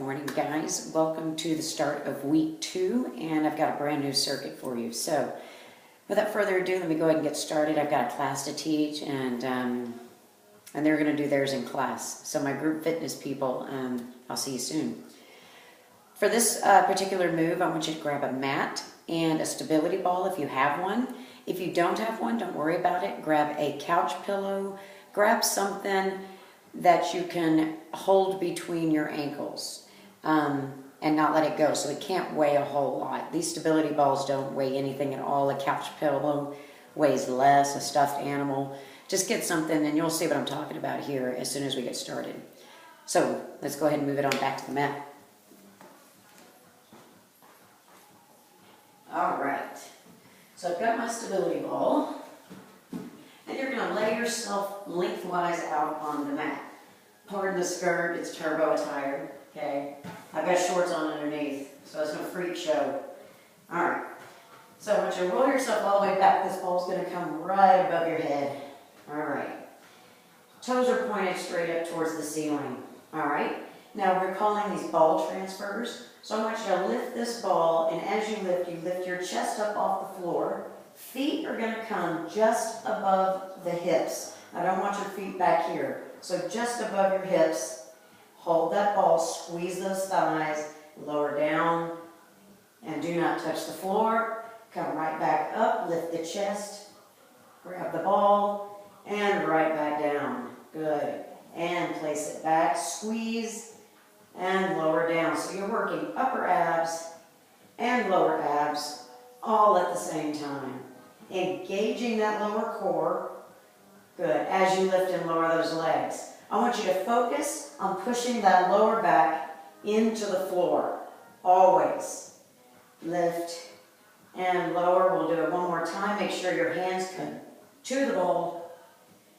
morning, guys. Welcome to the start of week 2, and I've got a brand new circuit for you. So without further ado, let me go ahead and get started. I've got a class to teach, and they're going to do theirs in class. So my group fitness people, I'll see you soon. For this particular move, I want you to grab a mat and a stability ball if you have one. If you don't have one, don't worry about it. Grab a couch pillow. Grab something that you can hold between your ankles and not let it go, so it can't weigh a whole lot. These stability balls don't weigh anything at all. A couch pillow weighs less, a stuffed animal. Just get something and you'll see what I'm talking about here as soon as we get started. So let's go ahead and move it on back to the mat. All right, so I've got my stability ball. And you're going to lay yourself lengthwise out on the mat. Pardon the skirt, it's turbo attire, okay? I've got shorts on underneath, so it's no freak show. All right, so I want you to roll yourself all the way back. This ball's going to come right above your head. All right. Toes are pointed straight up towards the ceiling. All right. Now we're calling these ball transfers. So I want you to lift this ball, and as you lift your chest up off the floor. Feet are going to come just above the hips. I don't want your feet back here. So just above your hips, hold that ball, squeeze those thighs, lower down, and do not touch the floor. Come right back up, lift the chest, grab the ball, and right back down. Good. And place it back, squeeze, and lower down. So you're working upper abs and lower abs all at the same time. Engaging that lower core. Good. As you lift and lower those legs. I want you to focus on pushing that lower back into the floor. Always. Lift and lower. We'll do it one more time. Make sure your hands come to the ball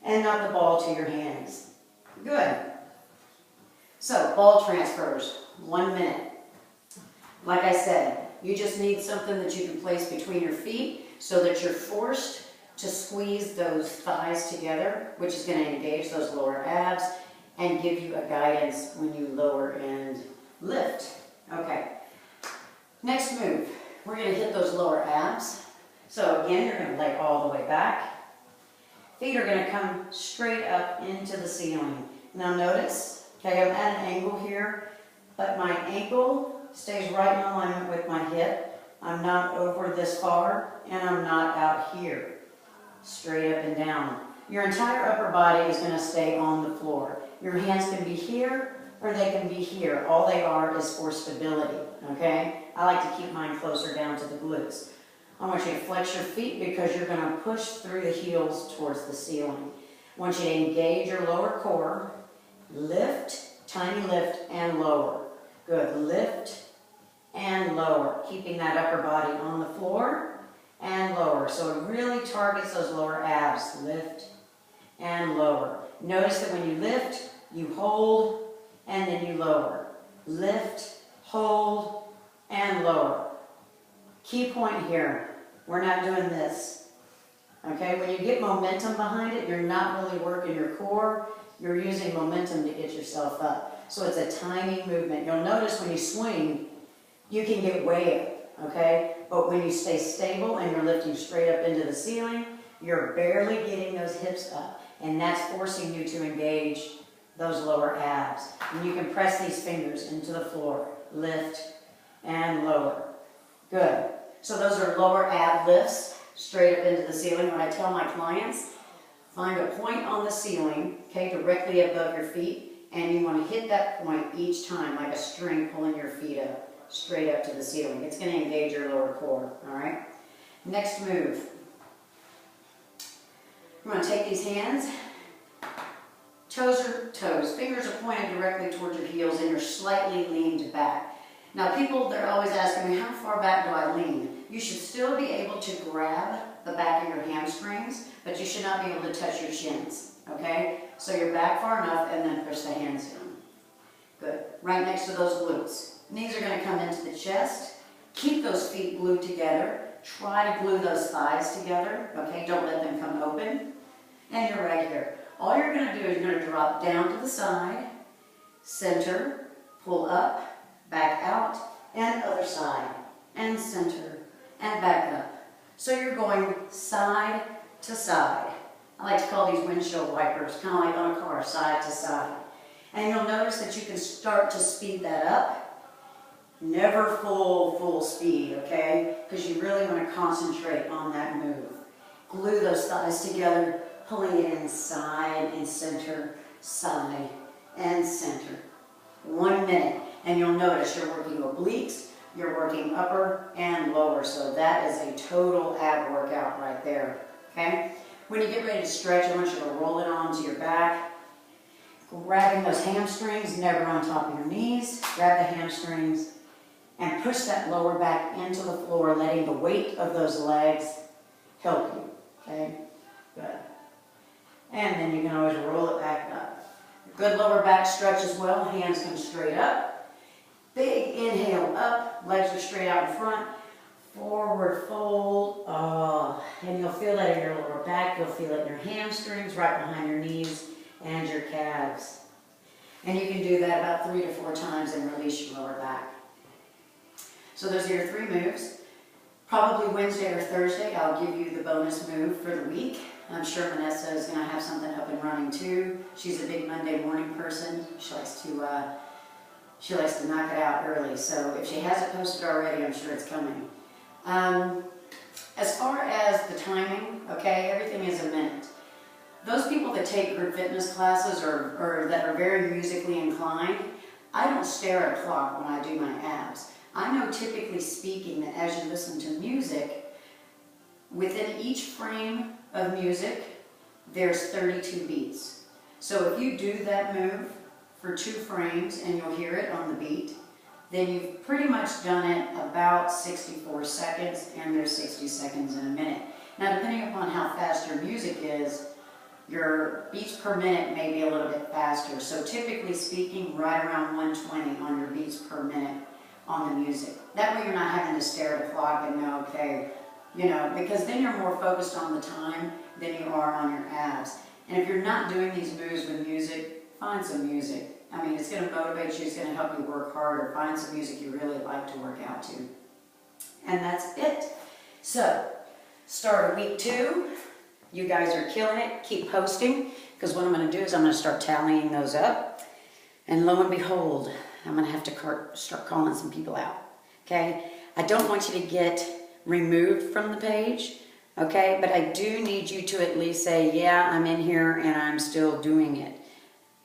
and not the ball to your hands. Good. So, ball transfers. 1 minute. Like I said, you just need something that you can place between your feet so that you're forced to squeeze those thighs together, which is going to engage those lower abs and give you a guidance when you lower and lift. Okay. Next move, we're going to hit those lower abs. So again, you're going to lay all the way back. Feet are going to come straight up into the ceiling. Now notice, okay, I'm at an angle here, but my ankle stays right in alignment with my hip. I'm not over this far, and I'm not out here. Straight up and down. Your entire upper body is going to stay on the floor. Your hands can be here, or they can be here. All they are is for stability, okay? I like to keep mine closer down to the glutes. I want you to flex your feet because you're going to push through the heels towards the ceiling. I want you to engage your lower core. Lift, tiny lift, and lower. Good. Lift and lower, keeping that upper body on the floor and lower. So it really targets those lower abs. Lift and lower. Notice that when you lift, you hold and then you lower. Lift, hold, and lower. Key point here, we're not doing this. Okay, when you get momentum behind it, you're not really working your core. You're using momentum to get yourself up. So it's a tiny movement. You'll notice when you swing, you can get way up, okay? But when you stay stable and you're lifting straight up into the ceiling, you're barely getting those hips up. And that's forcing you to engage those lower abs. And you can press these fingers into the floor. Lift and lower. Good. So those are lower ab lifts straight up into the ceiling. When I tell my clients, find a point on the ceiling, okay, directly above your feet, and you want to hit that point each time like a string pulling your feet up. Straight up to the ceiling. It's going to engage your lower core, all right? Next move. We're going to take these hands. Toes are toes. Fingers are pointed directly towards your heels and you're slightly leaned back. Now people, they're always asking me, how far back do I lean? You should still be able to grab the back of your hamstrings, but you should not be able to touch your shins, okay? So you're back far enough and then push the hands down. Good. Right next to those glutes. Knees are going to come into the chest. Keep those feet glued together. Try to glue those thighs together. Okay, don't let them come open. And you're right here. All you're going to do is you're going to drop down to the side, center, pull up, back out, and other side, and center, and back up. So you're going side to side. I like to call these windshield wipers, kind of like on a car, side to side. And you'll notice that you can start to speed that up. Never full speed, okay? Because you really want to concentrate on that move. Glue those thighs together, pulling it in side and center, side and center. 1 minute, and you'll notice you're working obliques, you're working upper and lower, so that is a total ab workout right there, okay? When you get ready to stretch, I want you to roll it onto your back, grabbing those hamstrings, never on top of your knees, grab the hamstrings, and push that lower back into the floor, letting the weight of those legs help you, okay? Good. And then you can always roll it back up. Good lower back stretch as well, hands come straight up. Big inhale up, legs are straight out in front. Forward fold, and you'll feel that in your lower back, you'll feel it in your hamstrings, right behind your knees and your calves. And you can do that about 3 to 4 times and release your lower back. So those are your 3 moves. Probably Wednesday or Thursday, I'll give you the bonus move for the week. I'm sure Vanessa is going to have something up and running too. She's a big Monday morning person. She likes to knock it out early. So if she hasn't posted already, I'm sure it's coming. As far as the timing, okay, everything is a minute. Those people that take group fitness classes or that are very musically inclined, I don't stare at a clock when I do my abs. I know, typically speaking, that as you listen to music, within each frame of music, there's 32 beats. So if you do that move for 2 frames and you'll hear it on the beat, then you've pretty much done it about 64 seconds, and there's 60 seconds in a minute. Now, depending upon how fast your music is, your beats per minute may be a little bit faster. So typically speaking, right around 120 on your beats per minute on the music. That way you're not having to stare at a clock and know, okay, you know, because then you're more focused on the time than you are on your abs. And if you're not doing these moves with music, find some music. I mean, it's going to motivate you, it's going to help you work harder. Find some music you really like to work out to. And that's it. So, start week 2. You guys are killing it. Keep posting, because what I'm going to do is I'm going to start tallying those up. And lo and behold, I'm going to have to start calling some people out. Okay? I don't want you to get removed from the page. Okay? But I do need you to at least say, yeah, I'm in here and I'm still doing it.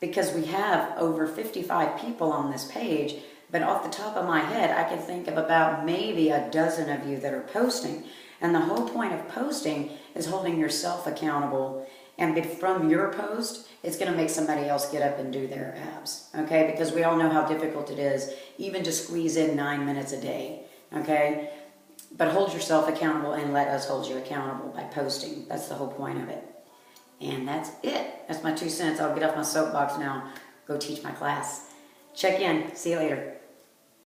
Because we have over 55 people on this page, but off the top of my head, I can think of about maybe a dozen of you that are posting. And the whole point of posting is holding yourself accountable. And from your post, it's going to make somebody else get up and do their abs. Okay? Because we all know how difficult it is, even to squeeze in 9 minutes a day. Okay? But hold yourself accountable and let us hold you accountable by posting. That's the whole point of it. And that's it. That's my 2 cents. I'll get off my soapbox now. Go teach my class. Check in. See you later.